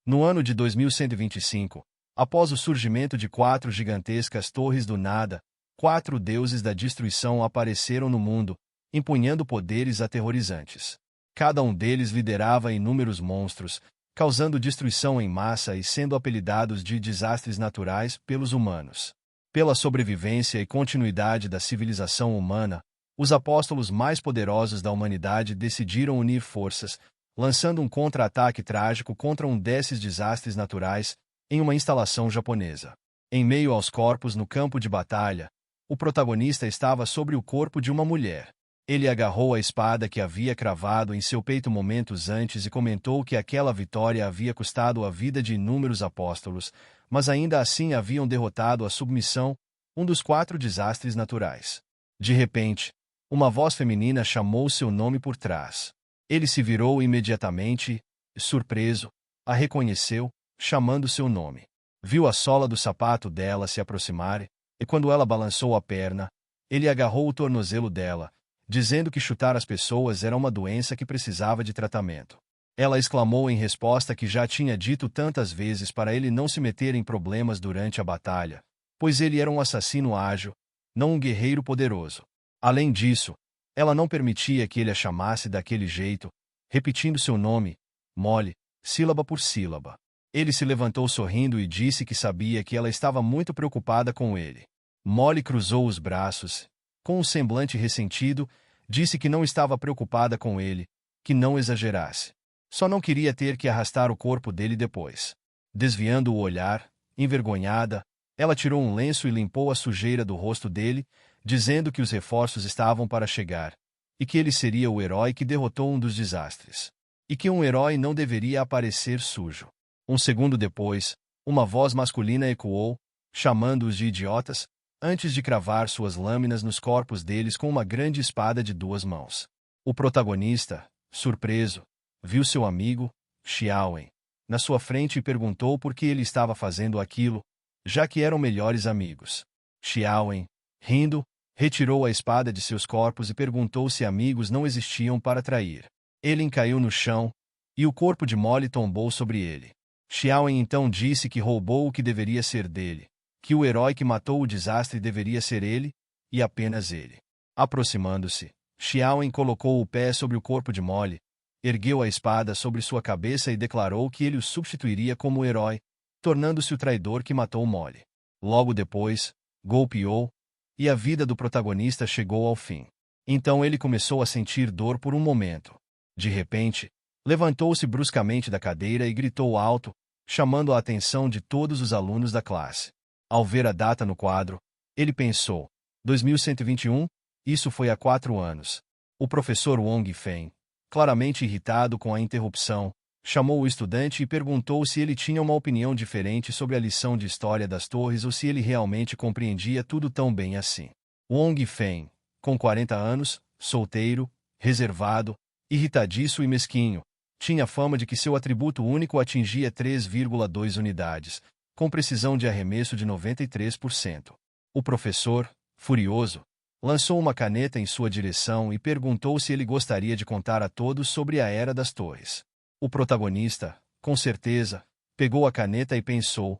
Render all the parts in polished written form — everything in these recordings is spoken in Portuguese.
No ano de 2125, após o surgimento de 4 gigantescas torres do nada, 4 deuses da destruição apareceram no mundo, empunhando poderes aterrorizantes. Cada um deles liderava inúmeros monstros, causando destruição em massa e sendo apelidados de desastres naturais pelos humanos. Pela sobrevivência e continuidade da civilização humana, os apóstolos mais poderosos da humanidade decidiram unir forças, lançando um contra-ataque trágico contra um desses desastres naturais, em uma instalação japonesa. Em meio aos corpos no campo de batalha, o protagonista estava sobre o corpo de uma mulher. Ele agarrou a espada que havia cravado em seu peito momentos antes e comentou que aquela vitória havia custado a vida de inúmeros apóstolos, mas ainda assim haviam derrotado a submissão, um dos 4 desastres naturais. De repente, uma voz feminina chamou seu nome por trás. Ele se virou imediatamente e, surpreso, a reconheceu, chamando seu nome. Viu a sola do sapato dela se aproximar e, quando ela balançou a perna, ele agarrou o tornozelo dela, dizendo que chutar as pessoas era uma doença que precisava de tratamento. Ela exclamou em resposta que já tinha dito tantas vezes para ele não se meter em problemas durante a batalha, pois ele era um assassino ágil, não um guerreiro poderoso. Além disso, ela não permitia que ele a chamasse daquele jeito, repetindo seu nome, Molly, sílaba por sílaba. Ele se levantou sorrindo e disse que sabia que ela estava muito preocupada com ele. Molly cruzou os braços. Com um semblante ressentido, disse que não estava preocupada com ele, que não exagerasse. Só não queria ter que arrastar o corpo dele depois. Desviando o olhar, envergonhada, ela tirou um lenço e limpou a sujeira do rosto dele, dizendo que os reforços estavam para chegar, e que ele seria o herói que derrotou um dos desastres. E que um herói não deveria aparecer sujo. Um segundo depois, uma voz masculina ecoou, chamando-os de idiotas, antes de cravar suas lâminas nos corpos deles com uma grande espada de 2 mãos. O protagonista, surpreso, viu seu amigo, Xiaowen, na sua frente e perguntou por que ele estava fazendo aquilo, já que eram melhores amigos. Xiaowen, rindo, retirou a espada de seus corpos e perguntou se amigos não existiam para trair. Ele caiu no chão, e o corpo de Molly tombou sobre ele. Xiaowen então disse que roubou o que deveria ser dele, que o herói que matou o desastre deveria ser ele, e apenas ele. Aproximando-se, Xiaowen colocou o pé sobre o corpo de Molly, ergueu a espada sobre sua cabeça e declarou que ele o substituiria como herói, tornando-se o traidor que matou Molly. Logo depois, golpeou, e a vida do protagonista chegou ao fim. Então ele começou a sentir dor por um momento. De repente, levantou-se bruscamente da cadeira e gritou alto, chamando a atenção de todos os alunos da classe. Ao ver a data no quadro, ele pensou, 2121, isso foi há 4 anos. O professor Wong Feng, claramente irritado com a interrupção, chamou o estudante e perguntou se ele tinha uma opinião diferente sobre a lição de história das torres ou se ele realmente compreendia tudo tão bem assim. Wong Feng, com 40 anos, solteiro, reservado, irritadiço e mesquinho, tinha fama de que seu atributo único atingia 3,2 unidades, com precisão de arremesso de 93%. O professor, furioso, lançou uma caneta em sua direção e perguntou se ele gostaria de contar a todos sobre a Era das Torres. O protagonista, com certeza, pegou a caneta e pensou,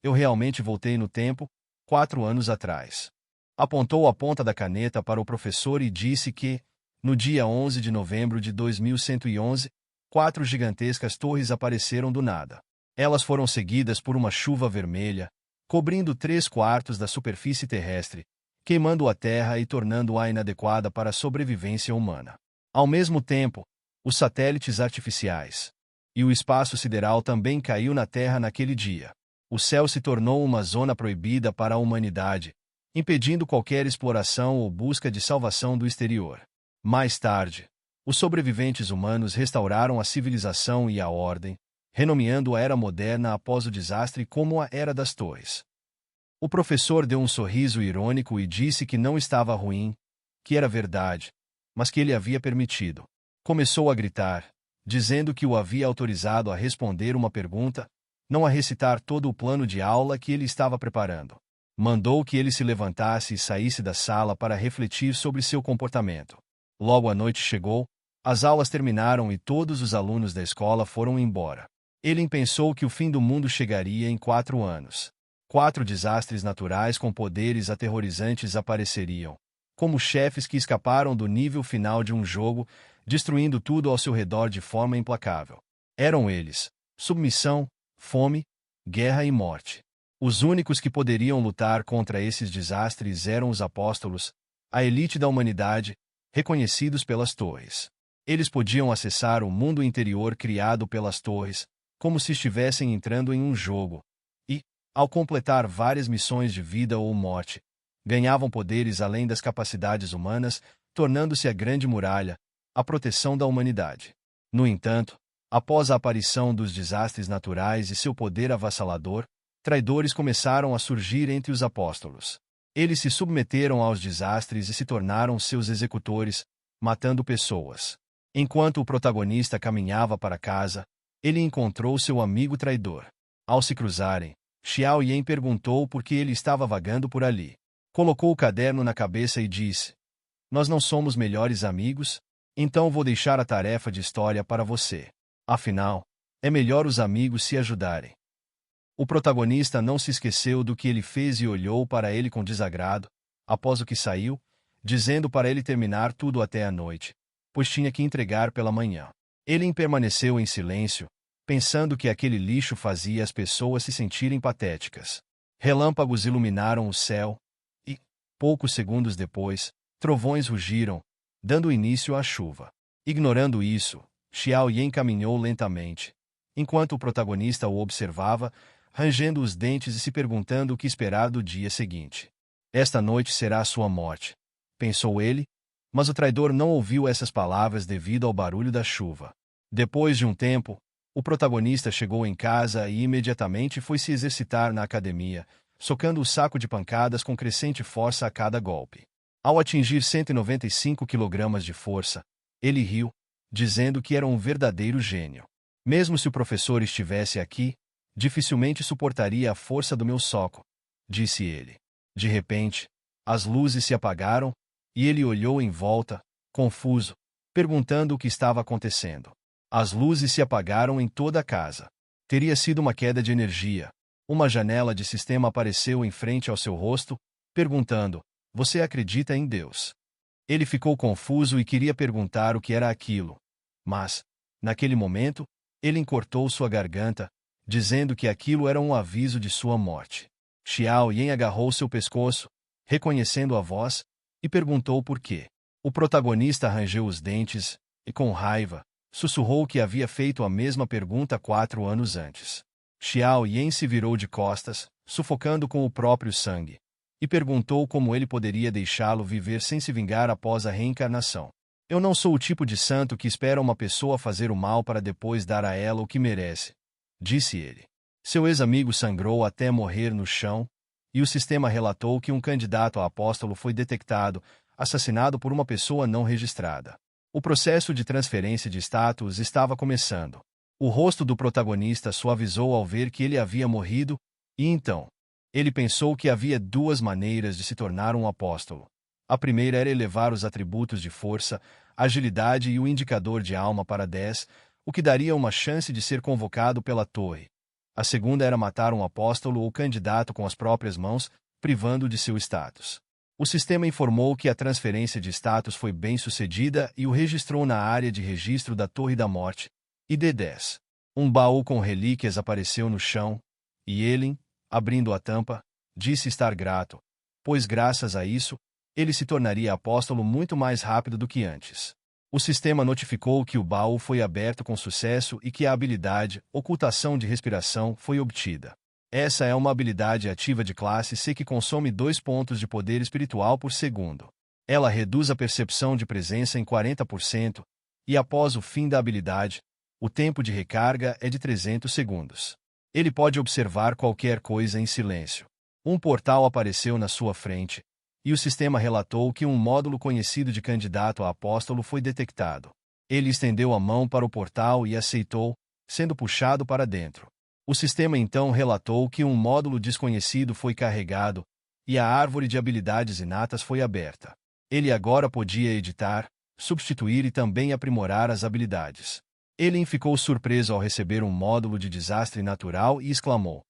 eu realmente voltei no tempo, 4 anos atrás. Apontou a ponta da caneta para o professor e disse que, no dia 11 de novembro de 2111, 4 gigantescas torres apareceram do nada. Elas foram seguidas por uma chuva vermelha, cobrindo 3/4 da superfície terrestre, queimando a terra e tornando-a inadequada para a sobrevivência humana. Ao mesmo tempo, os satélites artificiais e o espaço sideral também caiu na Terra naquele dia. O céu se tornou uma zona proibida para a humanidade, impedindo qualquer exploração ou busca de salvação do exterior. Mais tarde, os sobreviventes humanos restauraram a civilização e a ordem, renomeando a Era Moderna após o desastre como a Era das Torres. O professor deu um sorriso irônico e disse que não estava ruim, que era verdade, mas que ele havia permitido. Começou a gritar, dizendo que o havia autorizado a responder uma pergunta, não a recitar todo o plano de aula que ele estava preparando. Mandou que ele se levantasse e saísse da sala para refletir sobre seu comportamento. Logo a noite chegou, as aulas terminaram e todos os alunos da escola foram embora. Ele pensou que o fim do mundo chegaria em 4 anos. 4 desastres naturais com poderes aterrorizantes apareceriam, como chefes que escaparam do nível final de um jogo, destruindo tudo ao seu redor de forma implacável. Eram eles: submissão, fome, guerra e morte. Os únicos que poderiam lutar contra esses desastres eram os apóstolos, a elite da humanidade, reconhecidos pelas torres. Eles podiam acessar o mundo interior criado pelas torres, como se estivessem entrando em um jogo, e, ao completar várias missões de vida ou morte, ganhavam poderes além das capacidades humanas, tornando-se a Grande Muralha, a proteção da humanidade. No entanto, após a aparição dos desastres naturais e seu poder avassalador, traidores começaram a surgir entre os apóstolos. Eles se submeteram aos desastres e se tornaram seus executores, matando pessoas. Enquanto o protagonista caminhava para casa, ele encontrou seu amigo traidor. Ao se cruzarem, Xiao Yan perguntou por que ele estava vagando por ali. Colocou o caderno na cabeça e disse: "Nós não somos melhores amigos, então vou deixar a tarefa de história para você. Afinal, é melhor os amigos se ajudarem." O protagonista não se esqueceu do que ele fez e olhou para ele com desagrado, após o que saiu, dizendo para ele terminar tudo até a noite, pois tinha que entregar pela manhã. Ele permaneceu em silêncio, pensando que aquele lixo fazia as pessoas se sentirem patéticas. Relâmpagos iluminaram o céu, e, poucos segundos depois, trovões rugiram, dando início à chuva. Ignorando isso, Xiao Yan caminhou lentamente, enquanto o protagonista o observava, rangendo os dentes e se perguntando o que esperar do dia seguinte. Esta noite será a sua morte, pensou ele, mas o traidor não ouviu essas palavras devido ao barulho da chuva. Depois de um tempo, o protagonista chegou em casa e imediatamente foi se exercitar na academia, socando o saco de pancadas com crescente força a cada golpe. Ao atingir 195 kg de força, ele riu, dizendo que era um verdadeiro gênio. Mesmo se o professor estivesse aqui, dificilmente suportaria a força do meu soco, disse ele. De repente, as luzes se apagaram, e ele olhou em volta, confuso, perguntando o que estava acontecendo. As luzes se apagaram em toda a casa. Teria sido uma queda de energia. Uma janela de sistema apareceu em frente ao seu rosto, perguntando: "Você acredita em Deus?" Ele ficou confuso e queria perguntar o que era aquilo. Mas, naquele momento, ele encortou sua garganta, dizendo que aquilo era um aviso de sua morte. Xiao Yan agarrou seu pescoço, reconhecendo a voz, e perguntou por quê. O protagonista rangeu os dentes, e com raiva, sussurrou que havia feito a mesma pergunta 4 anos antes. Xiao Yan se virou de costas, sufocando com o próprio sangue, e perguntou como ele poderia deixá-lo viver sem se vingar após a reencarnação. "Eu não sou o tipo de santo que espera uma pessoa fazer o mal para depois dar a ela o que merece", disse ele. Seu ex-amigo sangrou até morrer no chão, e o sistema relatou que um candidato a apóstolo foi detectado, assassinado por uma pessoa não registrada. O processo de transferência de status estava começando. O rosto do protagonista suavizou ao ver que ele havia morrido, e então, ele pensou que havia 2 maneiras de se tornar um apóstolo. A primeira era elevar os atributos de força, agilidade e o indicador de alma para 10, o que daria uma chance de ser convocado pela torre. A segunda era matar um apóstolo ou candidato com as próprias mãos, privando de seu status. O sistema informou que a transferência de status foi bem sucedida e o registrou na área de registro da Torre da Morte, ID-10. Um baú com relíquias apareceu no chão, e ele, abrindo a tampa, disse estar grato, pois graças a isso, ele se tornaria apóstolo muito mais rápido do que antes. O sistema notificou que o baú foi aberto com sucesso e que a habilidade, ocultação de respiração, foi obtida. Essa é uma habilidade ativa de classe C que consome 2 pontos de poder espiritual por segundo. Ela reduz a percepção de presença em 40%, e após o fim da habilidade, o tempo de recarga é de 300 segundos. Ele pode observar qualquer coisa em silêncio. Um portal apareceu na sua frente, e o sistema relatou que um módulo conhecido de candidato a apóstolo foi detectado. Ele estendeu a mão para o portal e aceitou, sendo puxado para dentro. O sistema então relatou que um módulo desconhecido foi carregado, e a árvore de habilidades inatas foi aberta. Ele agora podia editar, substituir e também aprimorar as habilidades. Ele ficou surpreso ao receber um módulo de desastre natural e exclamou: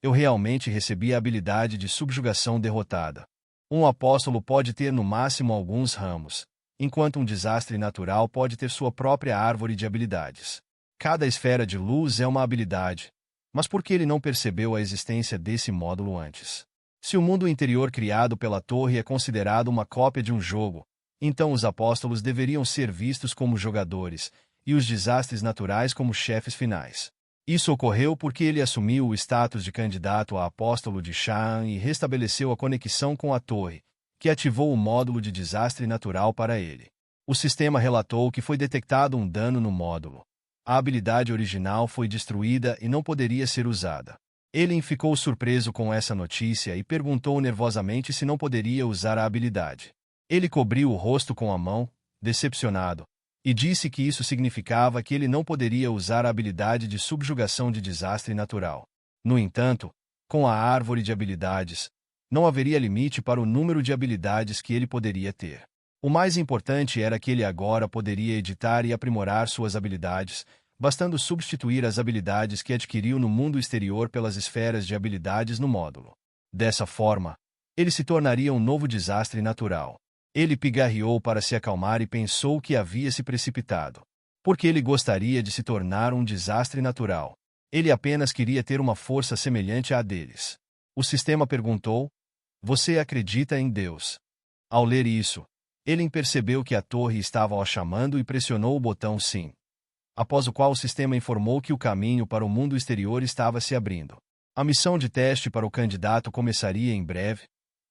Eu realmente recebi a habilidade de subjugação derrotada. Um apóstolo pode ter no máximo alguns ramos, enquanto um desastre natural pode ter sua própria árvore de habilidades. Cada esfera de luz é uma habilidade, mas por que ele não percebeu a existência desse módulo antes? Se o mundo interior criado pela torre é considerado uma cópia de um jogo, então os apóstolos deveriam ser vistos como jogadores, e os desastres naturais como chefes finais. Isso ocorreu porque ele assumiu o status de candidato a apóstolo de Shaan e restabeleceu a conexão com a torre, que ativou o módulo de desastre natural para ele. O sistema relatou que foi detectado um dano no módulo. A habilidade original foi destruída e não poderia ser usada. Ele ficou surpreso com essa notícia e perguntou nervosamente se não poderia usar a habilidade. Ele cobriu o rosto com a mão, decepcionado, e disse que isso significava que ele não poderia usar a habilidade de subjugação de desastre natural. No entanto, com a árvore de habilidades, não haveria limite para o número de habilidades que ele poderia ter. O mais importante era que ele agora poderia editar e aprimorar suas habilidades, bastando substituir as habilidades que adquiriu no mundo exterior pelas esferas de habilidades no módulo. Dessa forma, ele se tornaria um novo desastre natural. Ele pigarreou para se acalmar e pensou que havia se precipitado. Porque ele gostaria de se tornar um desastre natural. Ele apenas queria ter uma força semelhante à deles. O sistema perguntou: Você acredita em Deus? Ao ler isso, ele percebeu que a torre estava o chamando e pressionou o botão sim. Após o qual o sistema informou que o caminho para o mundo exterior estava se abrindo. A missão de teste para o candidato começaria em breve,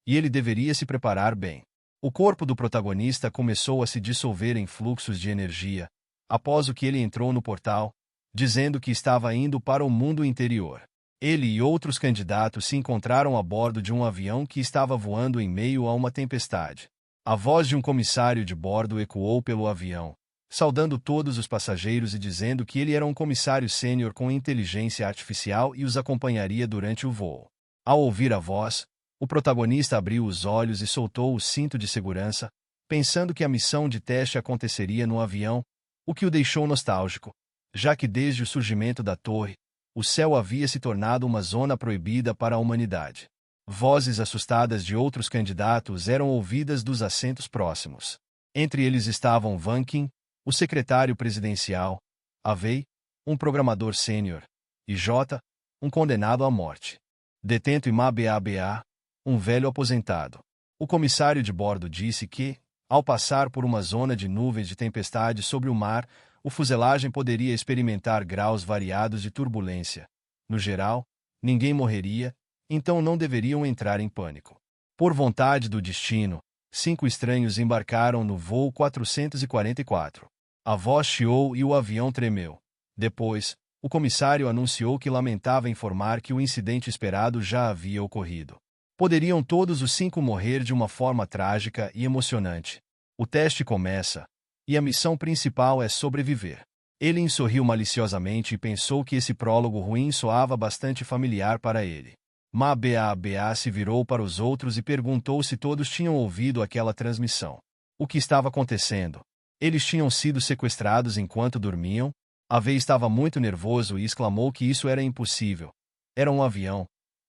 e ele deveria se preparar bem. O corpo do protagonista começou a se dissolver em fluxos de energia, após o que ele entrou no portal, dizendo que estava indo para o mundo interior. Ele e outros candidatos se encontraram a bordo de um avião que estava voando em meio a uma tempestade. A voz de um comissário de bordo ecoou pelo avião, saudando todos os passageiros e dizendo que ele era um comissário sênior com inteligência artificial e os acompanharia durante o voo. Ao ouvir a voz, o protagonista abriu os olhos e soltou o cinto de segurança, pensando que a missão de teste aconteceria no avião, o que o deixou nostálgico, já que desde o surgimento da torre, o céu havia se tornado uma zona proibida para a humanidade. Vozes assustadas de outros candidatos eram ouvidas dos assentos próximos. Entre eles estavam Van Kim, o secretário presidencial, Avei, um programador sênior, e J, um condenado à morte. Detento e Mababa, um velho aposentado. O comissário de bordo disse que, ao passar por uma zona de nuvens de tempestade sobre o mar, o fuselagem poderia experimentar graus variados de turbulência. No geral, ninguém morreria, então não deveriam entrar em pânico. Por vontade do destino, 5 estranhos embarcaram no voo 444. A voz chiou e o avião tremeu. Depois, o comissário anunciou que lamentava informar que o incidente esperado já havia ocorrido. Poderiam todos os 5 morrer de uma forma trágica e emocionante. O teste começa, e a missão principal é sobreviver. Ele sorriu maliciosamente e pensou que esse prólogo ruim soava bastante familiar para ele. Mababa se virou para os outros e perguntou se todos tinham ouvido aquela transmissão. O que estava acontecendo? Eles tinham sido sequestrados enquanto dormiam? Avei estava muito nervoso e exclamou que isso era impossível. Era um avião.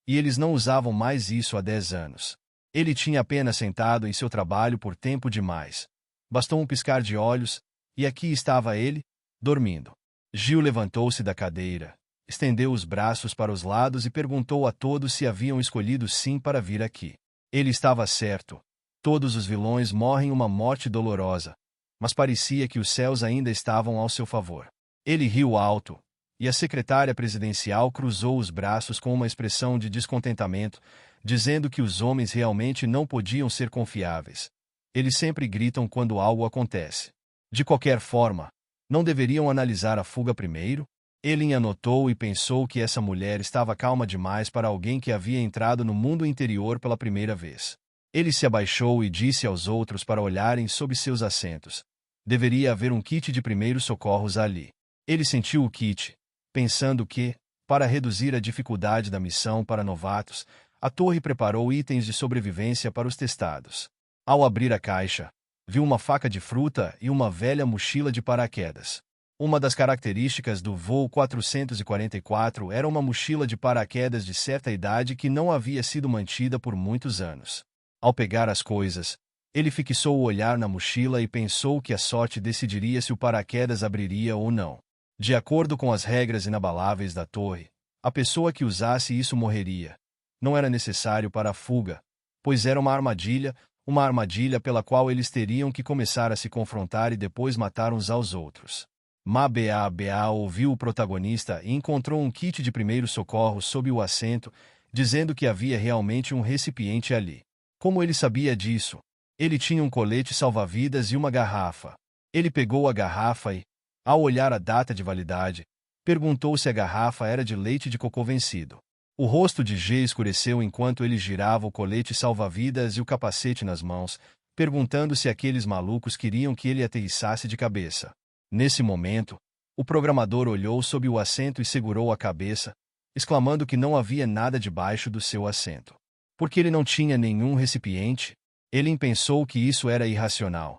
E eles não usavam mais isso há 10 anos. Ele tinha apenas sentado em seu trabalho por tempo demais. Bastou um piscar de olhos, e aqui estava ele, dormindo. Gil levantou-se da cadeira, estendeu os braços para os lados e perguntou a todos se haviam escolhido sim para vir aqui. Ele estava certo. Todos os vilões morrem uma morte dolorosa, mas parecia que os céus ainda estavam ao seu favor. Ele riu alto, e a secretária presidencial cruzou os braços com uma expressão de descontentamento, dizendo que os homens realmente não podiam ser confiáveis. Eles sempre gritam quando algo acontece. De qualquer forma, não deveriam analisar a fuga primeiro? Ele anotou e pensou que essa mulher estava calma demais para alguém que havia entrado no mundo interior pela primeira vez. Ele se abaixou e disse aos outros para olharem sob seus assentos. Deveria haver um kit de primeiros socorros ali. Ele sentiu o kit, pensando que, para reduzir a dificuldade da missão para novatos, a torre preparou itens de sobrevivência para os testados. Ao abrir a caixa, viu uma faca de fruta e uma velha mochila de paraquedas. Uma das características do voo 444 era uma mochila de paraquedas de certa idade que não havia sido mantida por muitos anos. Ao pegar as coisas, ele fixou o olhar na mochila e pensou que a sorte decidiria se o paraquedas abriria ou não. De acordo com as regras inabaláveis da torre, a pessoa que usasse isso morreria. Não era necessário para a fuga, pois era uma armadilha pela qual eles teriam que começar a se confrontar e depois matar uns aos outros. Mabea ouviu o protagonista e encontrou um kit de primeiros socorros sob o assento, dizendo que havia realmente um recipiente ali. Como ele sabia disso? Ele tinha um colete salva-vidas e uma garrafa. Ele pegou a garrafa e, ao olhar a data de validade, perguntou se a garrafa era de leite de cocô vencido. O rosto de G escureceu enquanto ele girava o colete salva-vidas e o capacete nas mãos, perguntando se aqueles malucos queriam que ele aterrissasse de cabeça. Nesse momento, o programador olhou sob o assento e segurou a cabeça, exclamando que não havia nada debaixo do seu assento. Porque ele não tinha nenhum recipiente, ele pensou que isso era irracional.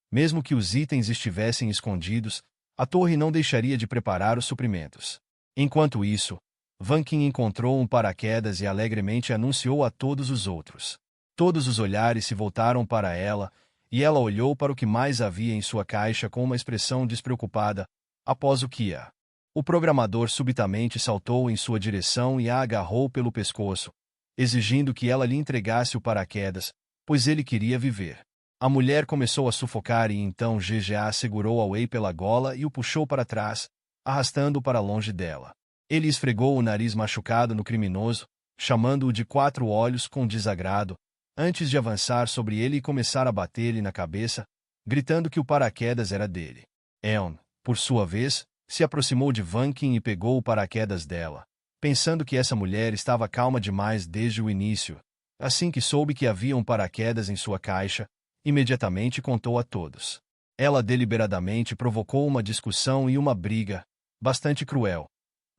Mesmo que os itens estivessem escondidos, a torre não deixaria de preparar os suprimentos. Enquanto isso, Vankin encontrou um paraquedas e alegremente anunciou a todos os outros. Todos os olhares se voltaram para ela, e ela olhou para o que mais havia em sua caixa com uma expressão despreocupada, após o que a. O programador subitamente saltou em sua direção e a agarrou pelo pescoço, exigindo que ela lhe entregasse o paraquedas, pois ele queria viver. A mulher começou a sufocar e então GGA segurou Away pela gola e o puxou para trás, arrastando-o para longe dela. Ele esfregou o nariz machucado no criminoso, chamando-o de 4 olhos com desagrado, antes de avançar sobre ele e começar a bater-lhe na cabeça, gritando que o paraquedas era dele. Eon, por sua vez, se aproximou de Vankin e pegou o paraquedas dela, pensando que essa mulher estava calma demais desde o início. Assim que soube que havia um paraquedas em sua caixa, imediatamente contou a todos. Ela deliberadamente provocou uma discussão e uma briga, bastante cruel.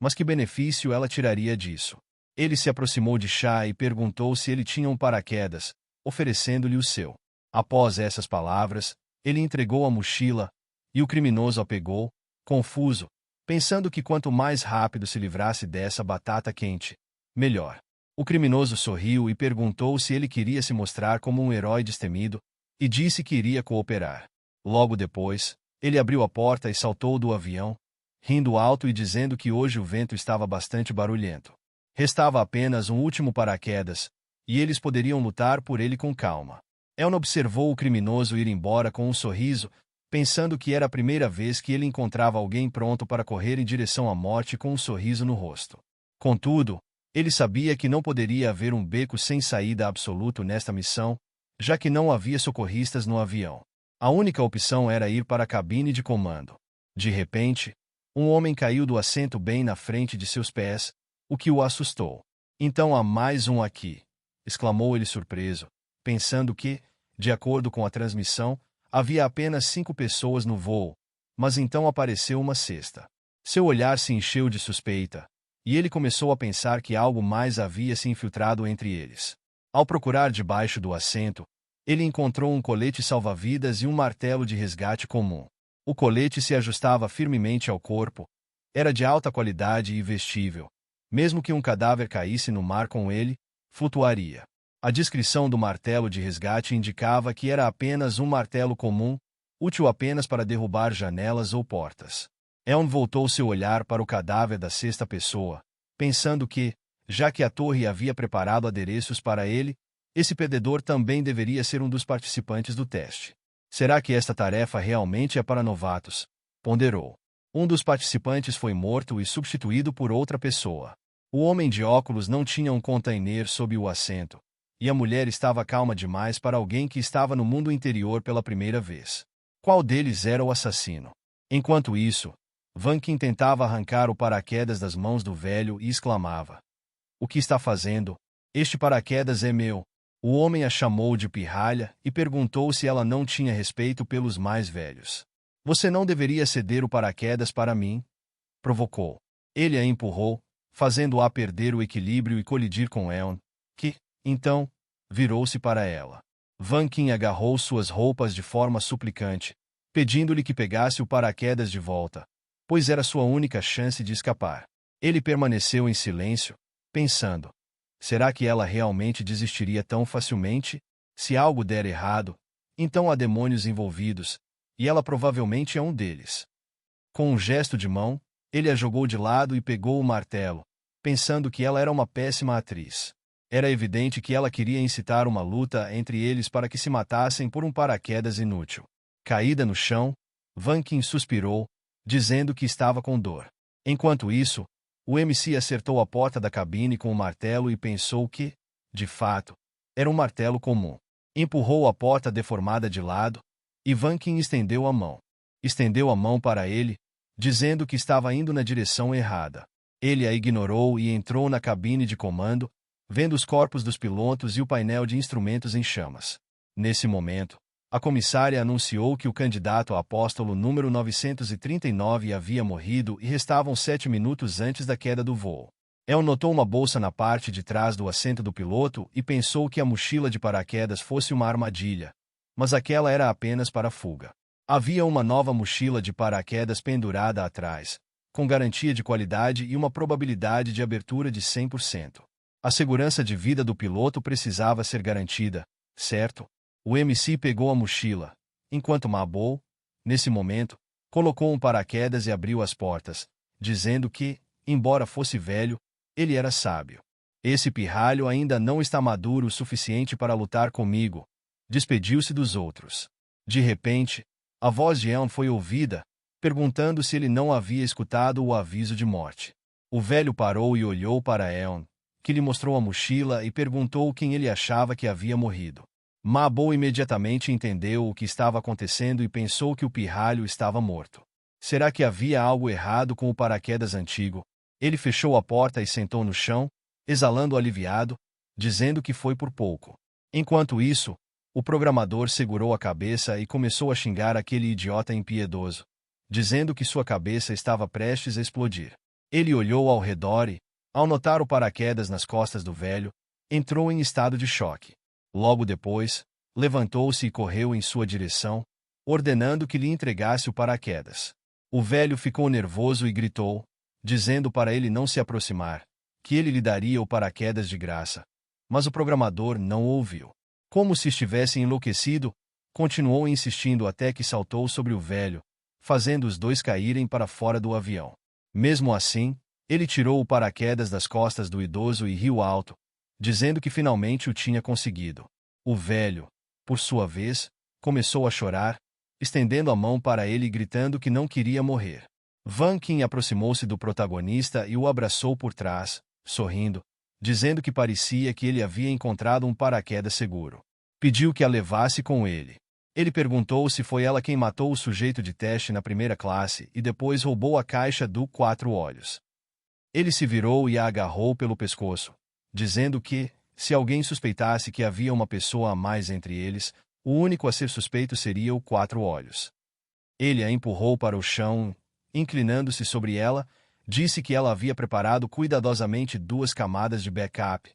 Mas que benefício ela tiraria disso? Ele se aproximou de Chá e perguntou se ele tinha um paraquedas, oferecendo-lhe o seu. Após essas palavras, ele entregou a mochila, e o criminoso a pegou, confuso, pensando que quanto mais rápido se livrasse dessa batata quente, melhor. O criminoso sorriu e perguntou se ele queria se mostrar como um herói destemido, e disse que iria cooperar. Logo depois, ele abriu a porta e saltou do avião, rindo alto e dizendo que hoje o vento estava bastante barulhento. Restava apenas um último paraquedas, e eles poderiam lutar por ele com calma. Elna observou o criminoso ir embora com um sorriso, pensando que era a primeira vez que ele encontrava alguém pronto para correr em direção à morte com um sorriso no rosto. Contudo, ele sabia que não poderia haver um beco sem saída absoluto nesta missão, já que não havia socorristas no avião. A única opção era ir para a cabine de comando. De repente, um homem caiu do assento bem na frente de seus pés, o que o assustou. Então há mais um aqui, exclamou ele surpreso, pensando que, de acordo com a transmissão, havia apenas 5 pessoas no voo, mas então apareceu uma sexta. Seu olhar se encheu de suspeita, e ele começou a pensar que algo mais havia se infiltrado entre eles. Ao procurar debaixo do assento, ele encontrou um colete salva-vidas e um martelo de resgate comum. O colete se ajustava firmemente ao corpo, era de alta qualidade e vestível. Mesmo que um cadáver caísse no mar com ele, flutuaria. A descrição do martelo de resgate indicava que era apenas um martelo comum, útil apenas para derrubar janelas ou portas. Elm voltou seu olhar para o cadáver da sexta pessoa, pensando que, já que a torre havia preparado adereços para ele, esse perdedor também deveria ser um dos participantes do teste. Será que esta tarefa realmente é para novatos? Ponderou. Um dos participantes foi morto e substituído por outra pessoa. O homem de óculos não tinha um container sob o assento, e a mulher estava calma demais para alguém que estava no mundo interior pela primeira vez. Qual deles era o assassino? Enquanto isso, Vankin tentava arrancar o paraquedas das mãos do velho e exclamava: "O que está fazendo? Este paraquedas é meu." O homem a chamou de pirralha e perguntou se ela não tinha respeito pelos mais velhos. "Você não deveria ceder o paraquedas para mim?" provocou. Ele a empurrou, fazendo-a perder o equilíbrio e colidir com Eon, que, então, virou-se para ela. Vankin agarrou suas roupas de forma suplicante, pedindo-lhe que pegasse o paraquedas de volta. pois era sua única chance de escapar. Ele permaneceu em silêncio, pensando: será que ela realmente desistiria tão facilmente? Se algo der errado, então há demônios envolvidos, e ela provavelmente é um deles. Com um gesto de mão, ele a jogou de lado e pegou o martelo, pensando que ela era uma péssima atriz. Era evidente que ela queria incitar uma luta entre eles para que se matassem por um paraquedas inútil. Caída no chão, Vankin suspirou, dizendo que estava com dor. Enquanto isso, o MC acertou a porta da cabine com o martelo e pensou que, de fato, era um martelo comum. Empurrou a porta deformada de lado, e Vankin estendeu a mão. Estendeu a mão para ele, dizendo que estava indo na direção errada. Ele a ignorou e entrou na cabine de comando, vendo os corpos dos pilotos e o painel de instrumentos em chamas. Nesse momento, a comissária anunciou que o candidato a apóstolo número 939 havia morrido e restavam 7 minutos antes da queda do voo. El notou uma bolsa na parte de trás do assento do piloto e pensou que a mochila de paraquedas fosse uma armadilha, mas aquela era apenas para fuga. Havia uma nova mochila de paraquedas pendurada atrás, com garantia de qualidade e uma probabilidade de abertura de 100%. A segurança de vida do piloto precisava ser garantida, certo? O MC pegou a mochila, enquanto Mabou, nesse momento, colocou um paraquedas e abriu as portas, dizendo que, embora fosse velho, ele era sábio. Esse pirralho ainda não está maduro o suficiente para lutar comigo. Despediu-se dos outros. De repente, a voz de Elm foi ouvida, perguntando se ele não havia escutado o aviso de morte. O velho parou e olhou para Elm, que lhe mostrou a mochila e perguntou quem ele achava que havia morrido. Mabou imediatamente entendeu o que estava acontecendo e pensou que o pirralho estava morto. Será que havia algo errado com o paraquedas antigo? Ele fechou a porta e sentou no chão, exalando aliviado, dizendo que foi por pouco. Enquanto isso, o programador segurou a cabeça e começou a xingar aquele idiota impiedoso, dizendo que sua cabeça estava prestes a explodir. Ele olhou ao redor e, ao notar o paraquedas nas costas do velho, entrou em estado de choque. Logo depois, levantou-se e correu em sua direção, ordenando que lhe entregasse o paraquedas. O velho ficou nervoso e gritou, dizendo para ele não se aproximar, que ele lhe daria o paraquedas de graça. Mas o programador não o ouviu. Como se estivesse enlouquecido, continuou insistindo até que saltou sobre o velho, fazendo os dois caírem para fora do avião. Mesmo assim, ele tirou o paraquedas das costas do idoso e riu alto, dizendo que finalmente o tinha conseguido. O velho, por sua vez, começou a chorar, estendendo a mão para ele e gritando que não queria morrer. Vankin aproximou-se do protagonista e o abraçou por trás, sorrindo, dizendo que parecia que ele havia encontrado um paraquedas seguro. Pediu que a levasse com ele. Ele perguntou se foi ela quem matou o sujeito de teste na primeira classe e depois roubou a caixa do 4 olhos. Ele se virou e a agarrou pelo pescoço, dizendo que, se alguém suspeitasse que havia uma pessoa a mais entre eles, o único a ser suspeito seria o 4 olhos. Ele a empurrou para o chão, inclinando-se sobre ela, disse que ela havia preparado cuidadosamente 2 camadas de backup,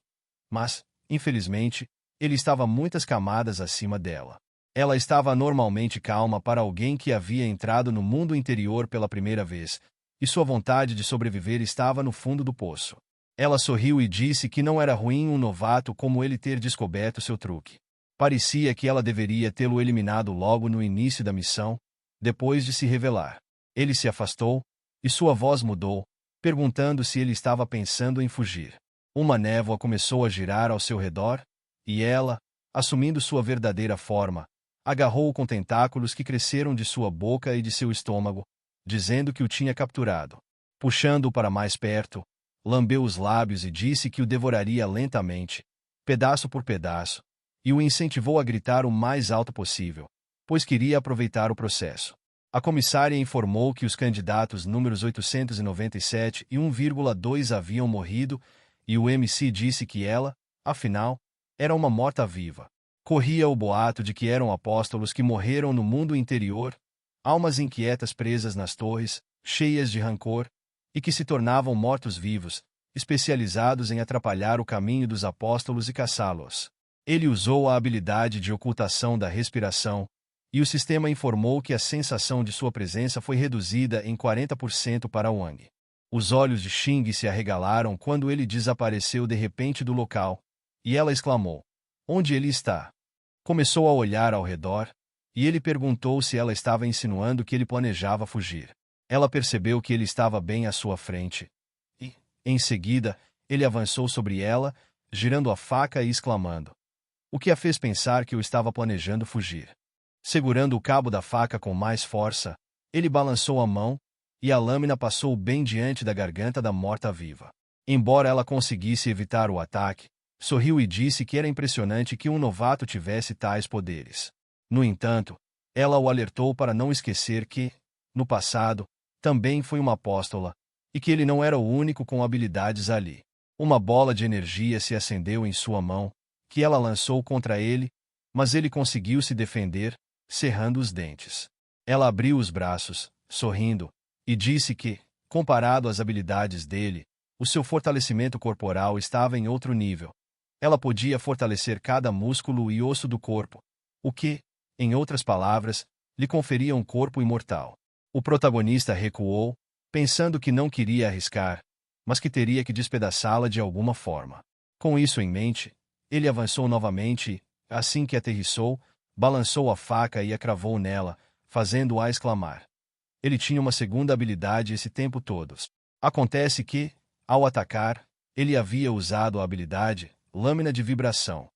mas, infelizmente, ele estava muitas camadas acima dela. Ela estava anormalmente calma para alguém que havia entrado no mundo interior pela primeira vez, e sua vontade de sobreviver estava no fundo do poço. Ela sorriu e disse que não era ruim um novato como ele ter descoberto seu truque. Parecia que ela deveria tê-lo eliminado logo no início da missão, depois de se revelar. Ele se afastou, e sua voz mudou, perguntando se ele estava pensando em fugir. Uma névoa começou a girar ao seu redor, e ela, assumindo sua verdadeira forma, agarrou-o com tentáculos que cresceram de sua boca e de seu estômago, dizendo que o tinha capturado. Puxando-o para mais perto, lambeu os lábios e disse que o devoraria lentamente, pedaço por pedaço, e o incentivou a gritar o mais alto possível, pois queria aproveitar o processo. A comissária informou que os candidatos números 897 e 1,2 haviam morrido, e o MC disse que ela, afinal, era uma morta-viva. Corria o boato de que eram apóstolos que morreram no mundo interior, almas inquietas presas nas torres, cheias de rancor, e que se tornavam mortos-vivos, especializados em atrapalhar o caminho dos apóstolos e caçá-los. Ele usou a habilidade de ocultação da respiração, e o sistema informou que a sensação de sua presença foi reduzida em 40% para Wang. Os olhos de Xing se arregalaram quando ele desapareceu de repente do local, e ela exclamou: "Onde ele está?" Começou a olhar ao redor, e ele perguntou se ela estava insinuando que ele planejava fugir. Ela percebeu que ele estava bem à sua frente, e, em seguida, ele avançou sobre ela, girando a faca e exclamando, o que a fez pensar que eu estava planejando fugir. Segurando o cabo da faca com mais força, ele balançou a mão, e a lâmina passou bem diante da garganta da morta-viva. Embora ela conseguisse evitar o ataque, sorriu e disse que era impressionante que um novato tivesse tais poderes. No entanto, ela o alertou para não esquecer que, no passado, também foi uma apóstola, e que ele não era o único com habilidades ali. Uma bola de energia se acendeu em sua mão, que ela lançou contra ele, mas ele conseguiu se defender, cerrando os dentes. Ela abriu os braços, sorrindo, e disse que, comparado às habilidades dele, o seu fortalecimento corporal estava em outro nível. Ela podia fortalecer cada músculo e osso do corpo, o que, em outras palavras, lhe conferia um corpo imortal. O protagonista recuou, pensando que não queria arriscar, mas que teria que despedaçá-la de alguma forma. Com isso em mente, ele avançou novamente e, assim que aterrissou, balançou a faca e a cravou nela, fazendo-a exclamar. Ele tinha uma segunda habilidade esse tempo todo. Acontece que, ao atacar, ele havia usado a habilidade lâmina de vibração,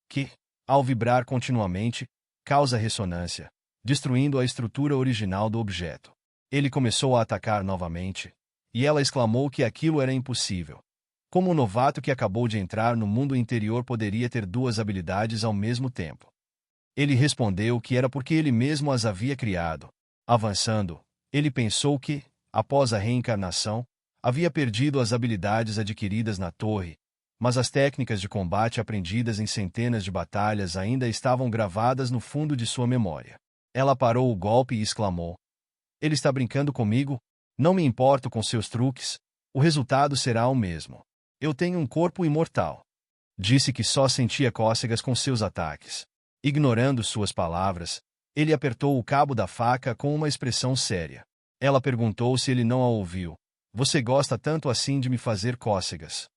que, ao vibrar continuamente, causa ressonância, destruindo a estrutura original do objeto. Ele começou a atacar novamente, e ela exclamou que aquilo era impossível. Como um novato que acabou de entrar no mundo interior poderia ter duas habilidades ao mesmo tempo? Ele respondeu que era porque ele mesmo as havia criado. Avançando, ele pensou que, após a reencarnação, havia perdido as habilidades adquiridas na torre, mas as técnicas de combate aprendidas em centenas de batalhas ainda estavam gravadas no fundo de sua memória. Ela parou o golpe e exclamou: "Ele está brincando comigo? Não me importo com seus truques, o resultado será o mesmo. Eu tenho um corpo imortal." Disse que só sentia cócegas com seus ataques. Ignorando suas palavras, ele apertou o cabo da faca com uma expressão séria. Ela perguntou se ele não a ouviu. "Você gosta tanto assim de me fazer cócegas?"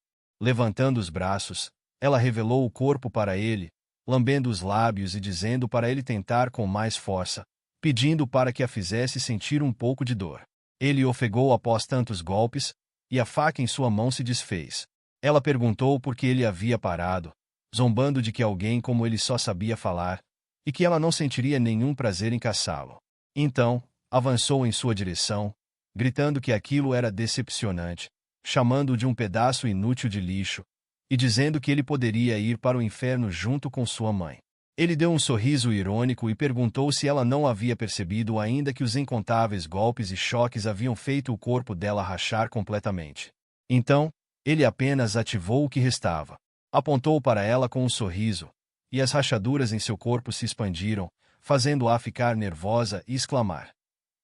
Levantando os braços, ela revelou o corpo para ele, lambendo os lábios e dizendo para ele tentar com mais força, pedindo para que a fizesse sentir um pouco de dor. Ele ofegou após tantos golpes, e a faca em sua mão se desfez. Ela perguntou por que ele havia parado, zombando de que alguém como ele só sabia falar, e que ela não sentiria nenhum prazer em caçá-lo. Então, avançou em sua direção, gritando que aquilo era decepcionante, chamando-o de um pedaço inútil de lixo, e dizendo que ele poderia ir para o inferno junto com sua mãe. Ele deu um sorriso irônico e perguntou se ela não havia percebido ainda que os incontáveis golpes e choques haviam feito o corpo dela rachar completamente. Então, ele apenas ativou o que restava. Apontou para ela com um sorriso, e as rachaduras em seu corpo se expandiram, fazendo-a ficar nervosa e exclamar: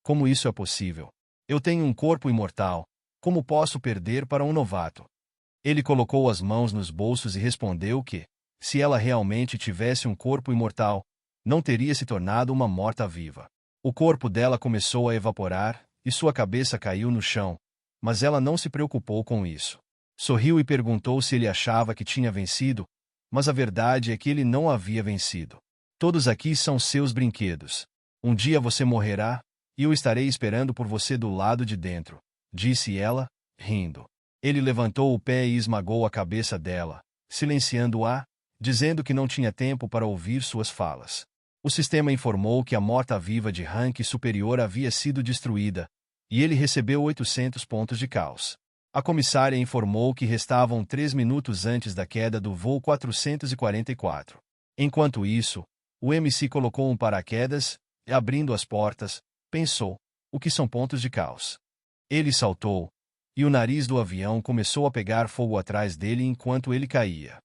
"Como isso é possível? Eu tenho um corpo imortal, como posso perder para um novato?" Ele colocou as mãos nos bolsos e respondeu que, se ela realmente tivesse um corpo imortal, não teria se tornado uma morta-viva. O corpo dela começou a evaporar, e sua cabeça caiu no chão, mas ela não se preocupou com isso. Sorriu e perguntou se ele achava que tinha vencido, mas a verdade é que ele não havia vencido. "Todos aqui são seus brinquedos. Um dia você morrerá, e eu estarei esperando por você do lado de dentro", disse ela, rindo. Ele levantou o pé e esmagou a cabeça dela, silenciando-a, dizendo que não tinha tempo para ouvir suas falas. O sistema informou que a morta-viva de rank superior havia sido destruída, e ele recebeu 800 pontos de caos. A comissária informou que restavam 3 minutos antes da queda do voo 444. Enquanto isso, o MC colocou um paraquedas e, abrindo as portas, pensou: o que são pontos de caos? Ele saltou, e o nariz do avião começou a pegar fogo atrás dele enquanto ele caía.